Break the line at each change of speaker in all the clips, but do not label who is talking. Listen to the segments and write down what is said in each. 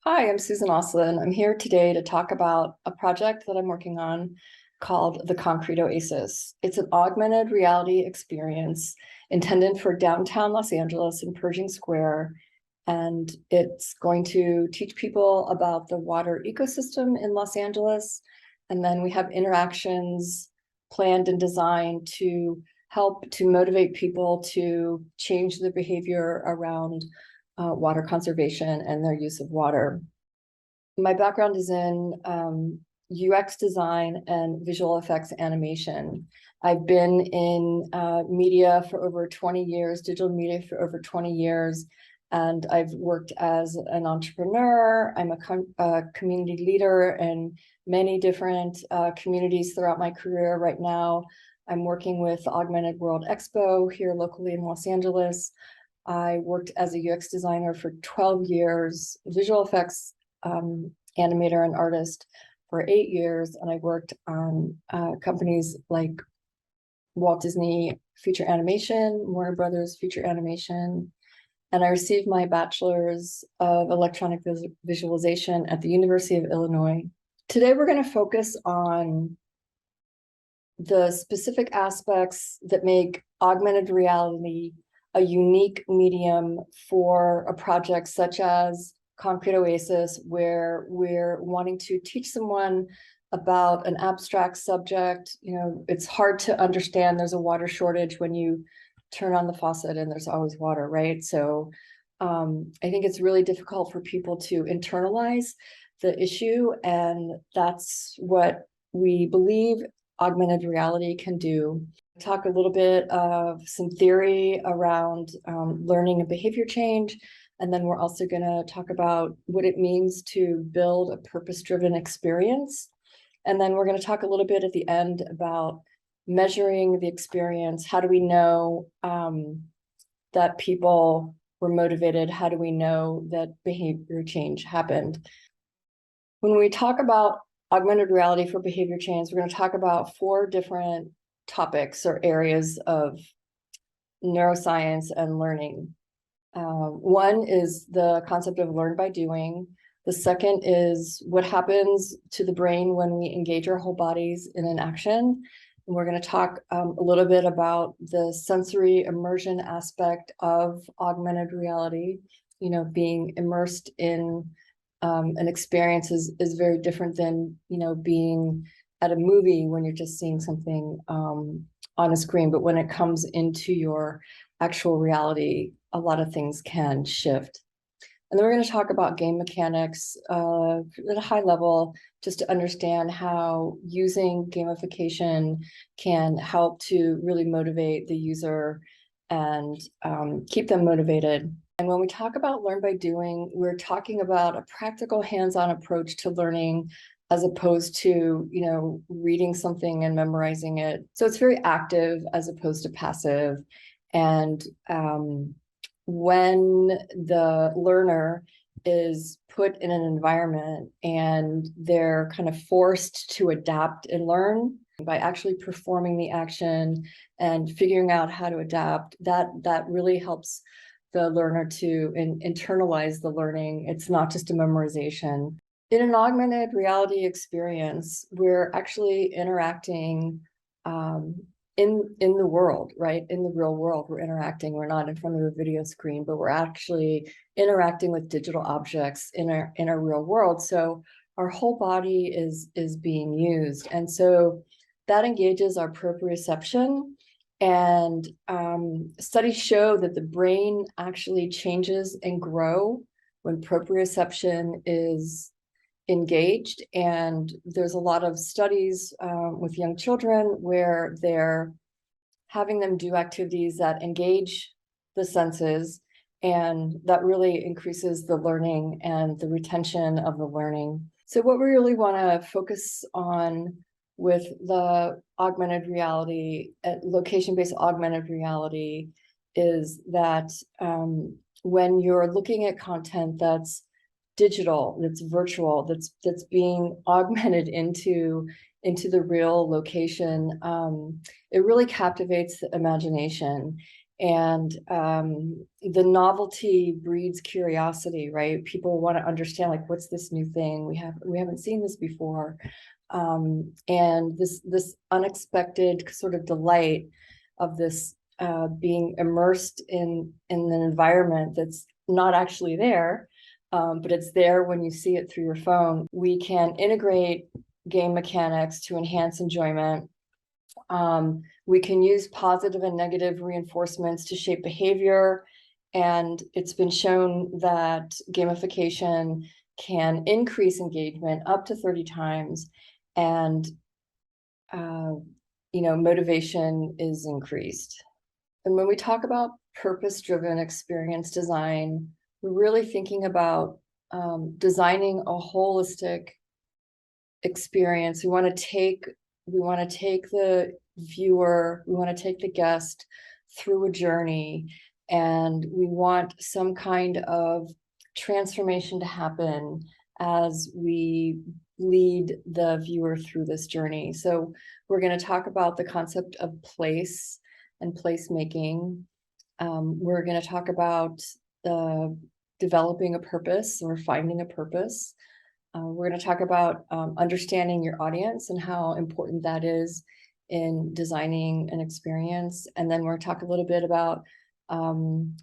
Hi, I'm Susan Oslin. I'm here today to talk about a project that I'm working on called the Concrete Oasis. It's an augmented reality experience intended for downtown Los Angeles in Pershing Square, and it's going to teach people about the water ecosystem in Los Angeles. And then we have interactions planned and designed to help to motivate people to change their behavior around water conservation and their use of water. My background is in UX design and visual effects animation. I've been in media for over 20 years, digital media for over 20 years, and I've worked as an entrepreneur. I'm a community leader in many different communities throughout my career. Right now, I'm working with Augmented World Expo here locally in Los Angeles. I worked as a UX designer for 12 years, visual effects animator and artist for 8 years, and I worked on companies like Walt Disney Feature Animation, Warner Brothers Feature Animation, and I received my bachelor's of electronic visualization at the University of Illinois. Today we're going to focus on the specific aspects that make augmented reality a unique medium for a project such as Concrete Oasis, where we're wanting to teach someone about an abstract subject. You know, it's hard to understand there's a water shortage when you turn on the faucet and there's always water, right? So I think it's really difficult for people to internalize the issue, and that's what we believe augmented reality can do. Talk a little bit of some theory around learning and behavior change. And then we're also going to talk about what it means to build a purpose-driven experience. And then we're going to talk a little bit at the end about measuring the experience. How do we know that people were motivated? How do we know that behavior change happened? When we talk about augmented reality for behavior change, we're going to talk about 4 different topics or areas of neuroscience and learning. One is the concept of learn by doing. The second is what happens to the brain when we engage our whole bodies in an action. And we're going to talk a little bit about the sensory immersion aspect of augmented reality. You know, being immersed in an experience is very different than, you know, being at a movie when you're just seeing something on a screen. But when it comes into your actual reality, a lot of things can shift. And then we're going to talk about game mechanics at a high level, just to understand how using gamification can help to really motivate the user and keep them motivated. And when we talk about learn by doing, we're talking about a practical hands-on approach to learning as opposed to, you know, reading something and memorizing it. So it's very active as opposed to passive. And when the learner is put in an environment and they're kind of forced to adapt and learn by actually performing the action and figuring out how to adapt, that really helps the learner to internalize the learning. It's not just a memorization. In an augmented reality experience, we're actually interacting in the world, right? In the real world, we're interacting. We're not in front of a video screen, but we're actually interacting with digital objects in our real world. So our whole body is being used, and so that engages our proprioception. And studies show that the brain actually changes and grow when proprioception is engaged. And there's a lot of studies with young children where they're having them do activities that engage the senses, and that really increases the learning and the retention of the learning. So what we really want to focus on with the augmented reality, location-based augmented reality, is that when you're looking at content that's digital, that's virtual, that's being augmented into the real location, it really captivates the imagination. And the novelty breeds curiosity, right? People want to understand, like, what's this new thing? We haven't seen this before. And this unexpected sort of delight of this being immersed in an environment that's not actually there, but it's there when you see it through your phone. We can integrate game mechanics to enhance enjoyment. We can use positive and negative reinforcements to shape behavior. And it's been shown that gamification can increase engagement up to 30 times. And, motivation is increased. And when we talk about purpose-driven experience design, we're really thinking about designing a holistic experience. We want to take the viewer, we want to take the guest through a journey, and we want some kind of transformation to happen as we lead the viewer through this journey. So we're going to talk about the concept of place and placemaking. We're going to talk about developing a purpose or finding a purpose. We're going to talk about understanding your audience and how important that is in designing an experience. And then we're going to talk a little bit about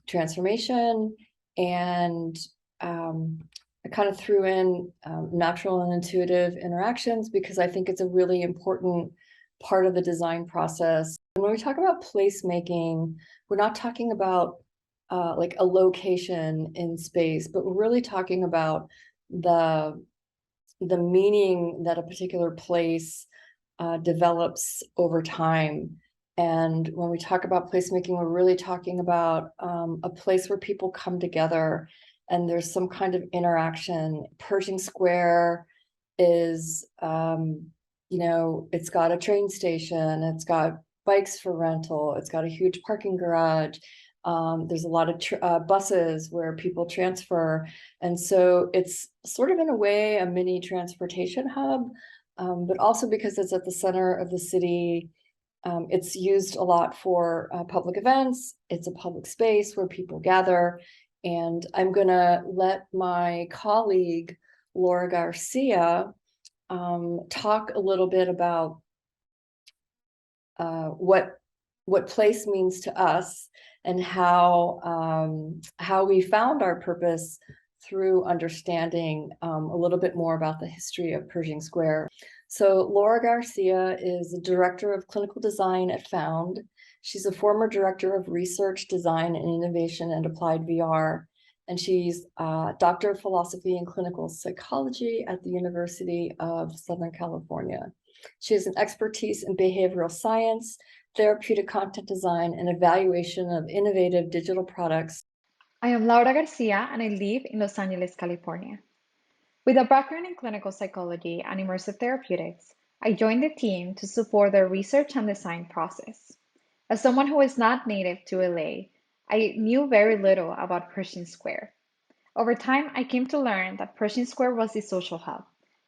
transformation. And I kind of threw in natural and intuitive interactions because I think it's a really important part of the design process. And when we talk about placemaking, we're not talking about like a location in space, but we're really talking about the meaning that a particular place develops over time. And when we talk about placemaking, we're really talking about a place where people come together and there's some kind of interaction. Pershing Square is, it's got a train station, it's got bikes for rental, it's got a huge parking garage. There's a lot of buses where people transfer. And so it's sort of in a way a mini transportation hub, but also because it's at the center of the city, it's used a lot for public events. It's a public space where people gather. And I'm going to let my colleague, Laura Garcia, talk a little bit about what place means to us and how we found our purpose through understanding a little bit more about the history of Pershing Square. So Laura Garcia is the Director of Clinical Design at Found. She's a former Director of Research, Design, and Innovation at Applied VR. And she's a Doctor of Philosophy and Clinical Psychology at the University of Southern California. She has an expertise in behavioral science, therapeutic content design, and evaluation of innovative digital products.
I am Laura Garcia and I live in Los Angeles, California. With a background in clinical psychology and immersive therapeutics, I joined the team to support their research and design process. As someone who is not native to LA, I knew very little about Pershing Square. Over time, I came to learn that Pershing Square was the social hub.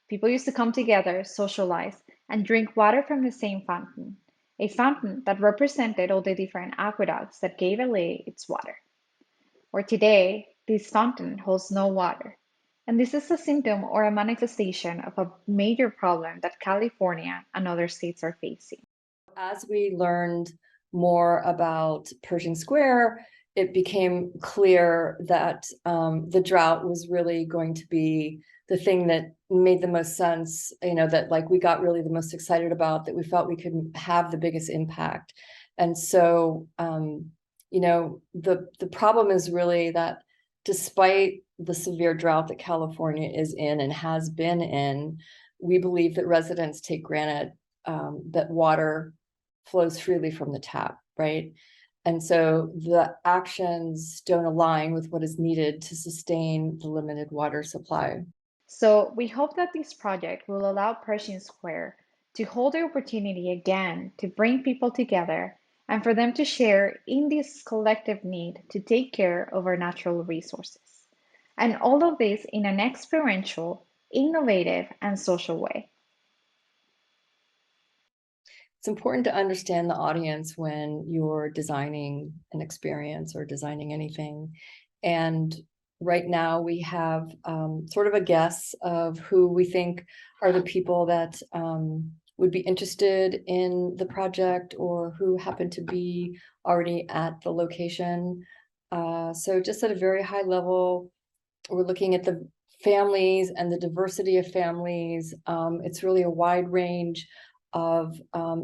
People used to come together, socialize, and drink water from the same fountain, a fountain that represented all the different aqueducts that gave LA its water. Or today, this fountain holds no water. And this is a symptom or a manifestation of a major problem that California and other states are facing.
As we learned more about Pershing Square, it became clear that the drought was really going to be the thing that made the most sense, that like we got really the most excited about, that we felt we could have the biggest impact. And so, the problem is really that despite the severe drought that California is in and has been in, we believe that residents take granted that water flows freely from the tap, right? And so the actions don't align with what is needed to sustain the limited water supply.
So we hope that this project will allow Pershing Square to hold the opportunity again to bring people together and for them to share in this collective need to take care of our natural resources. And all of this in an experiential, innovative, and social way.
it's important to understand the audience when you're designing an experience or designing anything. And right now we have sort of a guess of who we think are the people that would be interested in the project or who happen to be already at the location. So just at a very high level, we're looking at the families and the diversity of families. It's really a wide range of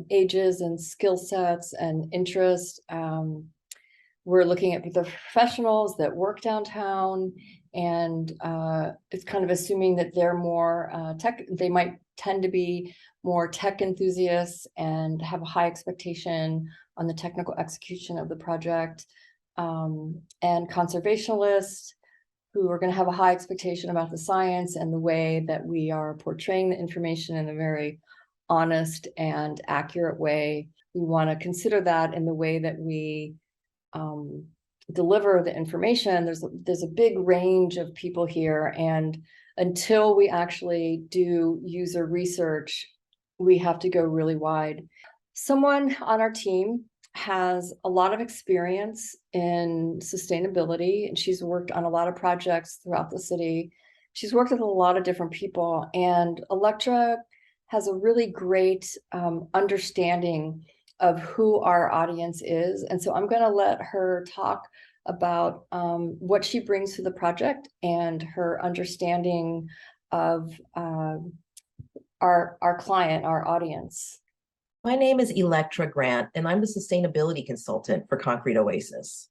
ages and skill sets and interests. We're looking at the professionals that work downtown, and it's kind of assuming that they're more tech, they might tend to be more tech enthusiasts and have a high expectation on the technical execution of the project, and conservationists who are going to have a high expectation about the science and the way that we are portraying the information in a very honest and accurate way. We want to consider that in the way that we deliver the information. There's a big range of people here, and until we actually do user research, we have to go really wide. Someone on our team has a lot of experience in sustainability, and she's worked on a lot of projects throughout the city. She's worked with a lot of different people, and Elektra has a really great understanding of who our audience is. And so I'm going to let her talk about what she brings to the project and her understanding of our client, our audience.
My name is Elektra Grant, and I'm the sustainability consultant for Concrete Oasis.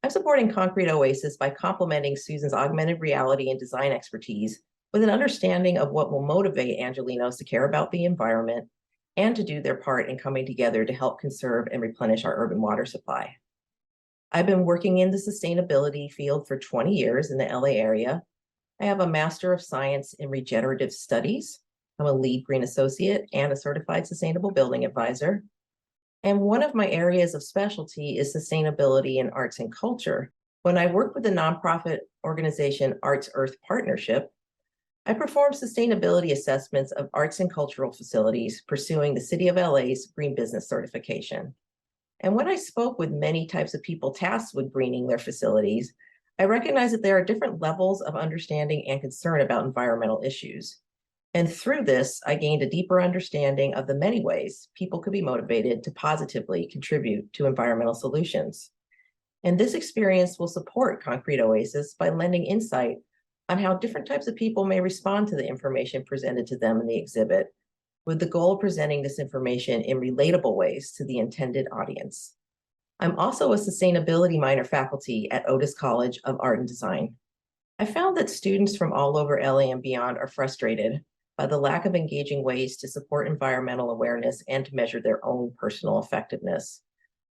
I'm supporting Concrete Oasis by complementing Suzan's augmented reality and design expertise with an understanding of what will motivate Angelenos to care about the environment and to do their part in coming together to help conserve and replenish our urban water supply. I've been working in the sustainability field for 20 years in the LA area. I have a Master of Science in Regenerative Studies. I'm a lead green associate and a certified sustainable building advisor. And one of my areas of specialty is sustainability in arts and culture. When I work with the nonprofit organization Arts Earth Partnership, I perform sustainability assessments of arts and cultural facilities pursuing the City of LA's Green Business Certification. And when I spoke with many types of people tasked with greening their facilities, I recognized that there are different levels of understanding and concern about environmental issues. And through this, I gained a deeper understanding of the many ways people could be motivated to positively contribute to environmental solutions. And this experience will support Concrete Oasis by lending insight on how different types of people may respond to the information presented to them in the exhibit, with the goal of presenting this information in relatable ways to the intended audience. I'm also a sustainability minor faculty at Otis College of Art and Design. I found that students from all over LA and beyond are frustrated by the lack of engaging ways to support environmental awareness and to measure their own personal effectiveness.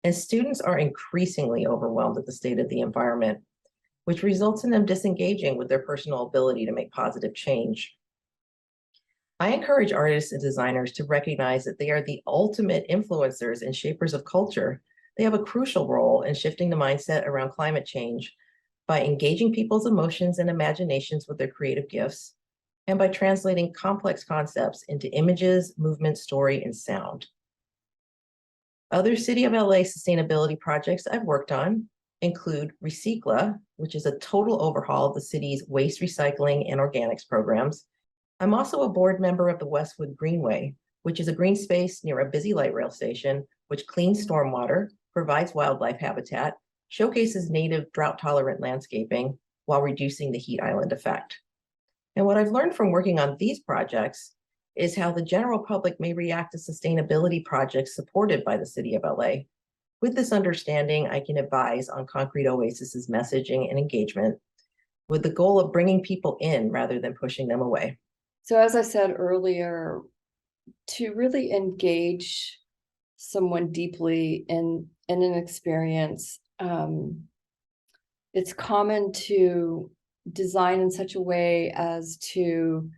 And students are increasingly overwhelmed at the state of the environment, which results in them disengaging with their personal ability to make positive change. I encourage artists and designers to recognize that they are the ultimate influencers and shapers of culture. They have a crucial role in shifting the mindset around climate change by engaging people's emotions and imaginations with their creative gifts, and by translating complex concepts into images, movement, story, and sound. Other City of LA sustainability projects I've worked on include Recycla, which is a total overhaul of the city's waste recycling and organics programs. I'm also a board member of the Westwood Greenway, which is a green space near a busy light rail station, which cleans stormwater, provides wildlife habitat, showcases native drought-tolerant landscaping while reducing the heat island effect. And what I've learned from working on these projects is how the general public may react to sustainability projects supported by the City of LA. With this understanding, I can advise on Concrete Oasis's messaging and engagement with the goal of bringing people in rather than pushing them away.
So as I said earlier, to really engage someone deeply in an experience, it's common to design in such a way as to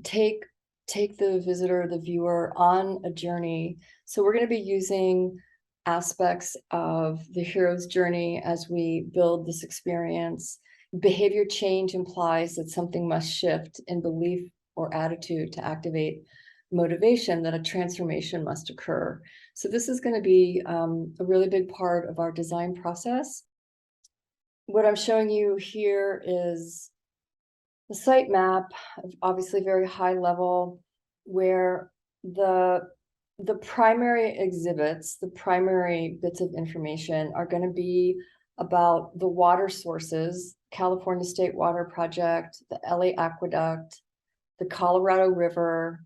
take the visitor, the viewer, on a journey. So we're going to be using aspects of the hero's journey as we build this experience. Behavior change implies that something must shift in belief or attitude to activate motivation that a transformation must occur. So this is going to be a really big part of our design process. What I'm showing you here is the site map, obviously very high level, where the primary exhibits, the primary bits of information are going to be about the water sources, California State Water Project, the LA Aqueduct, the Colorado River,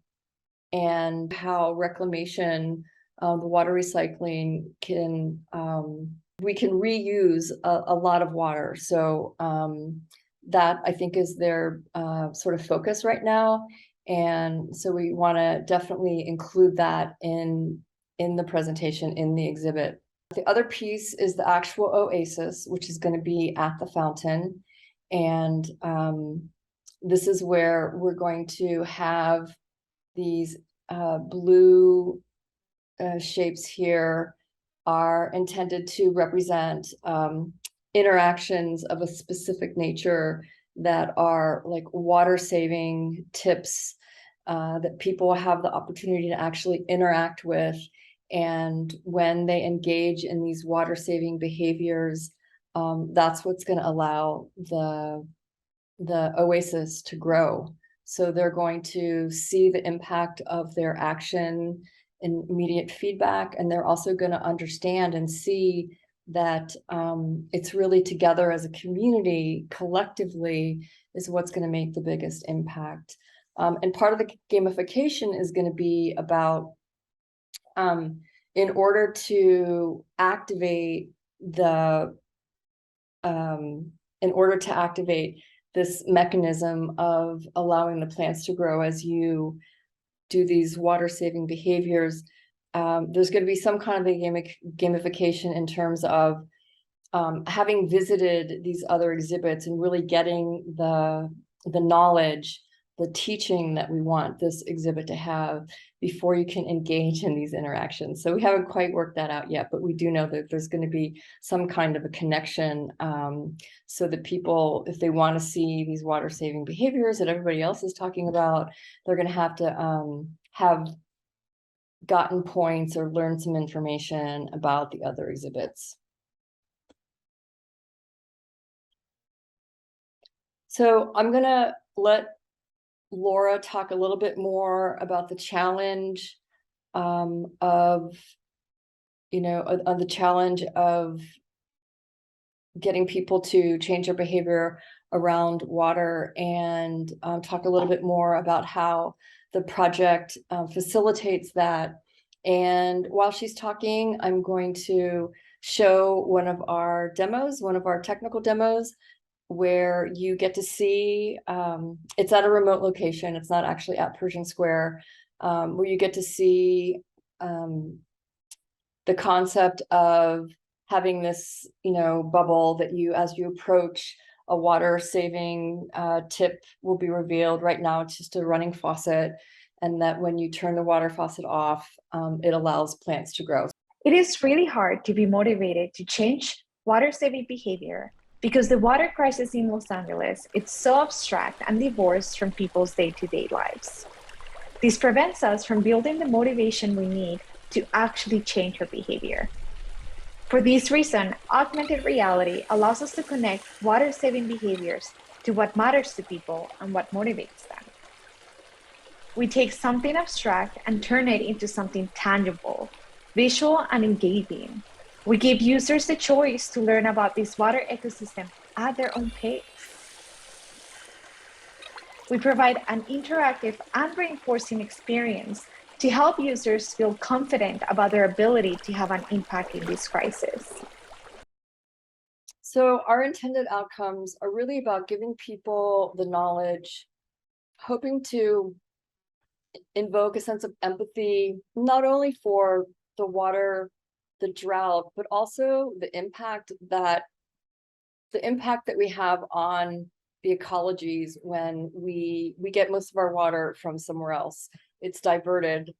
and how reclamation, the water recycling can, we can reuse a lot of water. So that I think is their sort of focus right now. And so we want to definitely include that in the presentation, in the exhibit. The other piece is the actual Oasis, which is going to be at the fountain. And this is where we're going to have these blue shapes here are intended to represent interactions of a specific nature that are like water saving tips that people have the opportunity to actually interact with. And when they engage in these water saving behaviors, that's what's going to allow the Oasis to grow. So they're going to see the impact of their action and immediate feedback, and they're also going to understand and see that it's really together as a community, collectively, is what's going to make the biggest impact. And part of the gamification is going to be about, in order to activate this mechanism of allowing the plants to grow as you do these water saving behaviors, there's going to be some kind of a gamification in terms of having visited these other exhibits and really getting the knowledge, the teaching that we want this exhibit to have before you can engage in these interactions. So we haven't quite worked that out yet, but we do know that there's going to be some kind of a connection, so that people, if they want to see these water saving behaviors that everybody else is talking about, they're going to have gotten points or learned some information about the other exhibits. So I'm going to let Laura talk a little bit more about the challenge of the challenge of getting people to change their behavior around water, and talk a little bit more about how the project facilitates that. And while she's talking, I'm going to show one of our demos, one of our technical demos, where you get to see, it's at a remote location, it's not actually at Pershing Square, where you get to see the concept of having this, bubble that as you approach a water saving tip will be revealed. Right now, it's just a running faucet, and that when you turn the water faucet off, it allows plants to grow.
It is really hard to be motivated to change water saving behavior because the water crisis in Los Angeles is so abstract and divorced from people's day-to-day lives. This prevents us from building the motivation we need to actually change our behavior. For this reason, augmented reality allows us to connect water-saving behaviors to what matters to people and what motivates them. We take something abstract and turn it into something tangible, visual, and engaging. We give users the choice to learn about this water ecosystem at their own pace. We provide an interactive and reinforcing experience to help users feel confident about their ability to have an impact in this crisis.
So our intended outcomes are really about giving people the knowledge, hoping to invoke a sense of empathy, not only for the water, the drought, but also the impact that we have on the ecologies when we get most of our water from somewhere else. It's diverted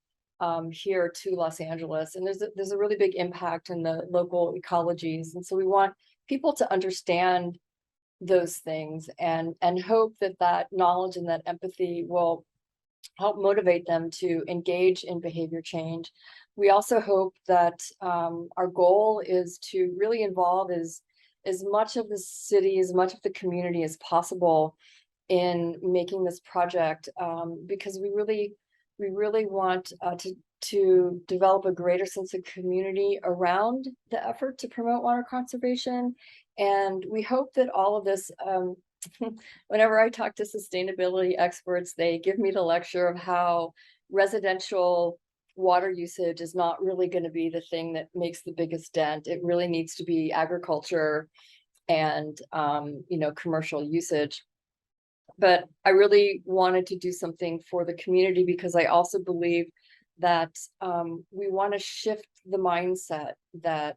here to Los Angeles, and there's a really big impact in the local ecologies. And so we want people to understand those things and hope that knowledge and that empathy will help motivate them to engage in behavior change. We also hope that our goal is to really involve as much of the city, as much of the community as possible in making this project, because we really want to develop a greater sense of community around the effort to promote water conservation. And we hope that all of this, whenever I talk to sustainability experts, they give me the lecture of how residential water usage is not really going to be the thing that makes the biggest dent. It really needs to be agriculture and commercial usage. But I really wanted to do something for the community because I also believe that we want to shift the mindset that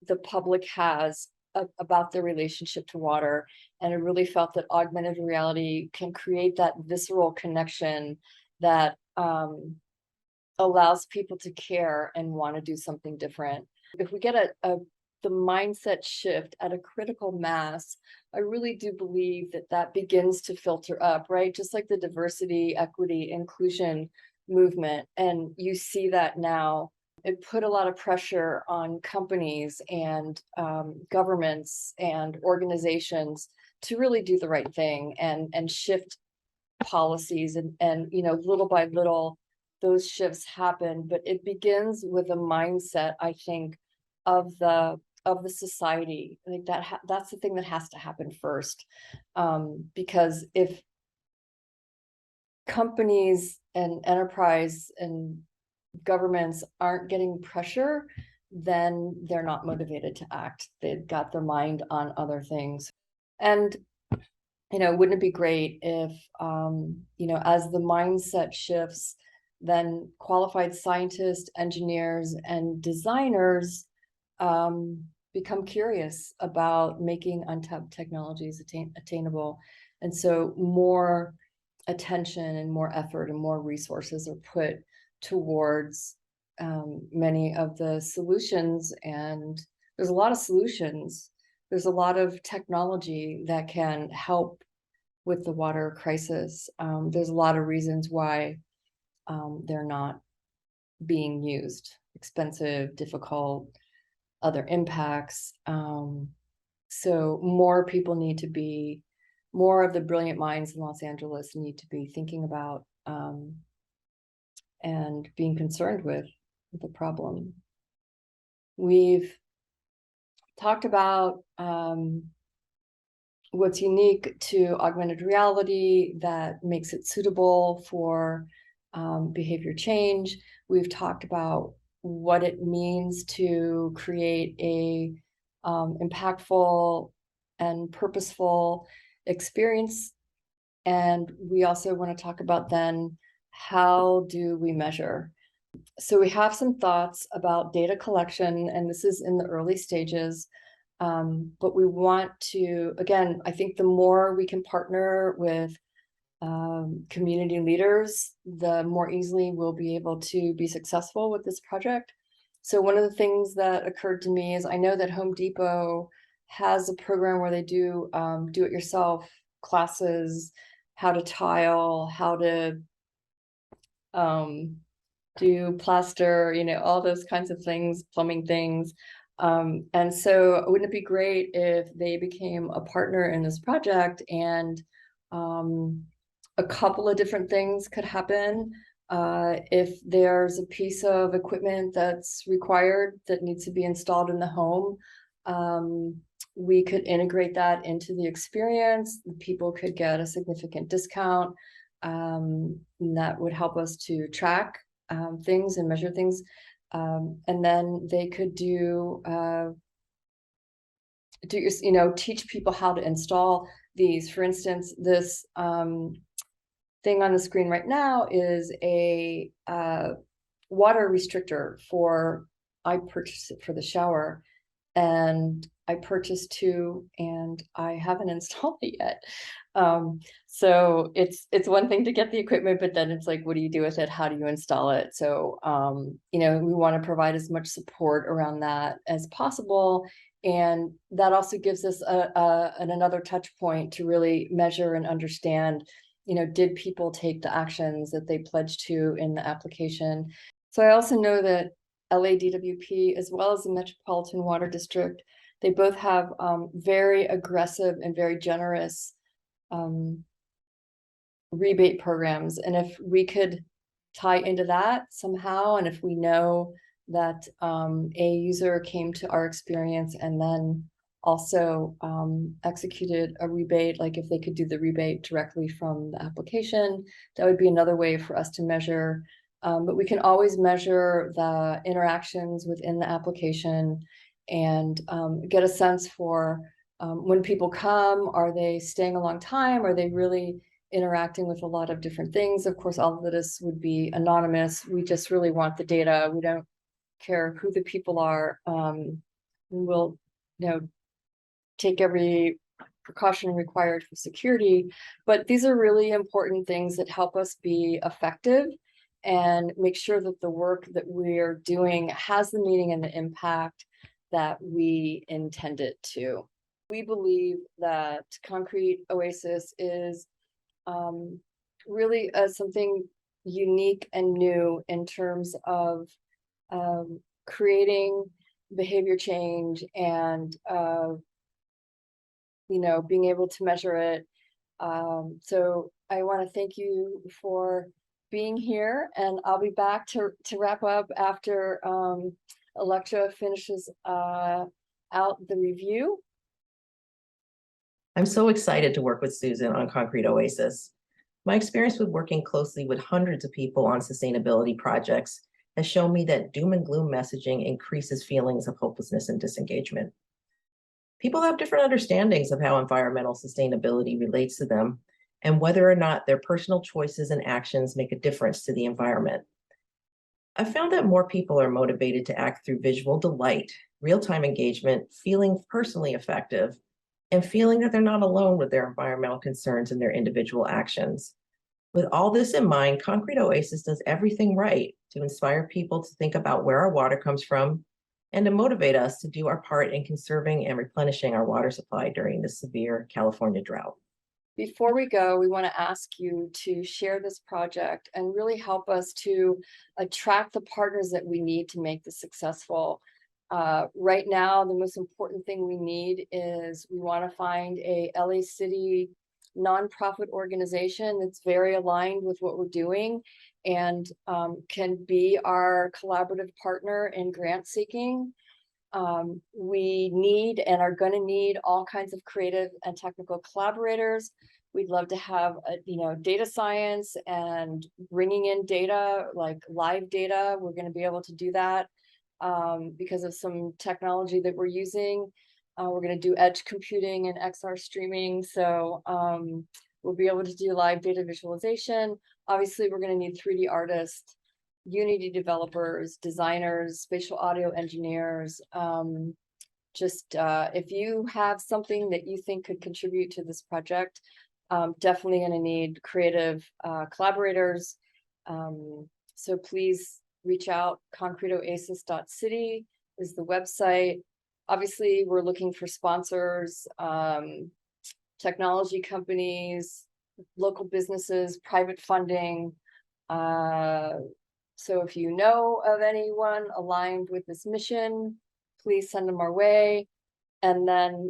the public has about their relationship to water. And I really felt that augmented reality can create that visceral connection that allows people to care and want to do something different. If we get the mindset shift at a critical mass, I really do believe that begins to filter up, right? Just like the diversity, equity, inclusion movement. And you see that now. It put a lot of pressure on companies and governments and organizations to really do the right thing and shift policies and little by little those shifts happen. But it begins with a mindset, I think, of the society. I think that's the thing that has to happen first, because if companies and enterprise and governments aren't getting pressure, then they're not motivated to act. They've got their mind on other things. And wouldn't it be great if as the mindset shifts, then qualified scientists, engineers, and designers become curious about making untapped technologies attainable. And so more attention and more effort and more resources are put towards many of the solutions. And there's a lot of solutions. There's a lot of technology that can help with the water crisis. There's a lot of reasons why they're not being used. Expensive, difficult, other impacts. So more people need to be, more of the brilliant minds in Los Angeles need to be thinking about and being concerned with the problem. We've talked about what's unique to augmented reality that makes it suitable for behavior change. We've talked about what it means to create a impactful and purposeful experience. And we also want to talk about then, how do we measure? So we have some thoughts about data collection, and this is in the early stages. But we want to, again, I think the more we can partner with community leaders, the more easily we'll be able to be successful with this project. So one of the things that occurred to me is I know that Home Depot has a program where they do do-it-yourself classes, how to tile, how to do plaster, all those kinds of things, plumbing things. And so wouldn't it be great if they became a partner in this project, and a couple of different things could happen. If there's a piece of equipment that's required that needs to be installed in the home, we could integrate that into the experience. People could get a significant discount. And that would help us to track things and measure things. And then they could teach people how to install these. For instance, this thing on the screen right now is a water restrictor I purchased it for the shower, and I purchased two, and I haven't installed it yet. So it's one thing to get the equipment, but then it's like, what do you do with it? How do you install it? So, we want to provide as much support around that as possible. And that also gives us another touch point to really measure and understand did people take the actions that they pledged to in the application? So I also know that LADWP, as well as the Metropolitan Water District, they both have very aggressive and very generous rebate programs. And if we could tie into that somehow, and if we know that a user came to our experience and then also executed a rebate, like if they could do the rebate directly from the application, that would be another way for us to measure. But we can always measure the interactions within the application and get a sense for when people come, are they staying a long time? Are they really interacting with a lot of different things? Of course, all of this would be anonymous. We just really want the data. We don't care who the people are. We'll, take every precaution required for security, but these are really important things that help us be effective and make sure that the work that we're doing has the meaning and the impact that we intend it to. We believe that Concrete Oasis is really something unique and new in terms of creating behavior change and being able to measure it. So I want to thank you for being here, and I'll be back to wrap up after Elektra finishes out the review.
I'm so excited to work with Suzan on Concrete Oasis. My experience with working closely with hundreds of people on sustainability projects has shown me that doom and gloom messaging increases feelings of hopelessness and disengagement. People have different understandings of how environmental sustainability relates to them and whether or not their personal choices and actions make a difference to the environment. I've found that more people are motivated to act through visual delight, real-time engagement, feeling personally effective, and feeling that they're not alone with their environmental concerns and their individual actions. With all this in mind, Concrete Oasis does everything right to inspire people to think about where our water comes from and to motivate us to do our part in conserving and replenishing our water supply during the severe California drought.
Before we go, we want to ask you to share this project and really help us to attract the partners that we need to make this successful. Right now, the most important thing we need is we want to find a LA City nonprofit organization that's very aligned with what we're doing and can be our collaborative partner in grant seeking. We need and are going to need all kinds of creative and technical collaborators. We'd love to have data science and bringing in data like live data. We're going to be able to do that because of some technology that we're using. We're going to do edge computing and XR streaming. So we'll be able to do live data visualization. Obviously, we're going to need 3D artists, Unity developers, designers, spatial audio engineers. If you have something that you think could contribute to this project, definitely going to need creative collaborators. So please reach out. concreteoasis.city is the website. Obviously, we're looking for sponsors, technology companies, local businesses, private funding. So if you know of anyone aligned with this mission, please send them our way. And then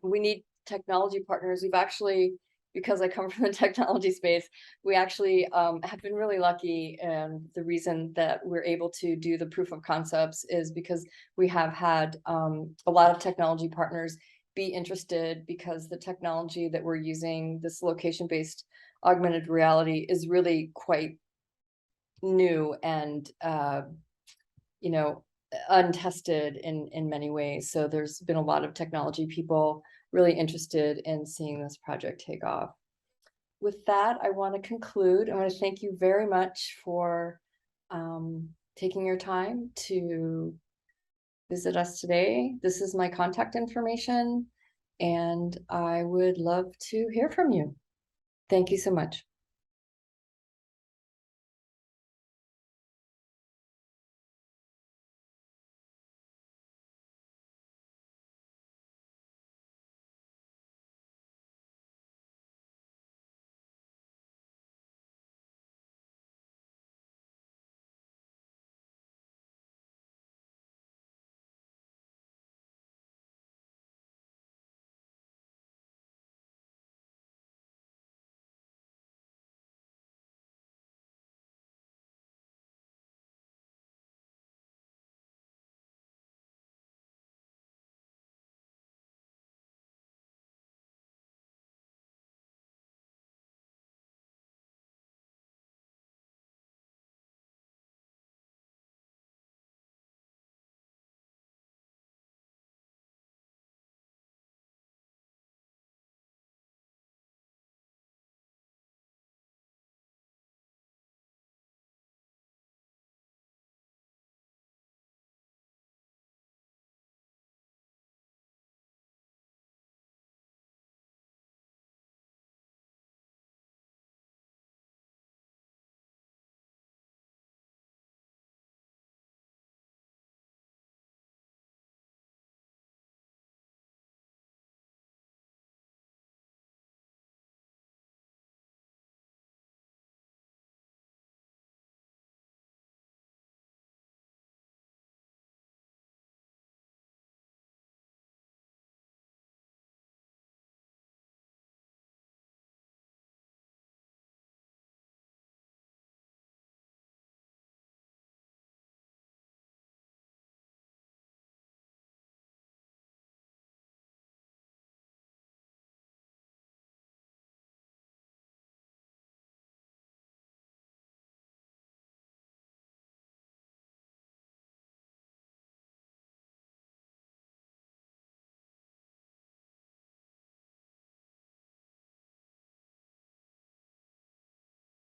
we need technology partners. We've actually, because I come from the technology space, we actually have been really lucky. And the reason that we're able to do the proof of concepts is because we have had a lot of technology partners be interested, because the technology that we're using, this location-based augmented reality, is really quite new and untested in many ways. So there's been a lot of technology people really interested in seeing this project take off. With that, I want to conclude. I want to thank you very much for taking your time to visit us today. This is my contact information, and I would love to hear from you. Thank you so much.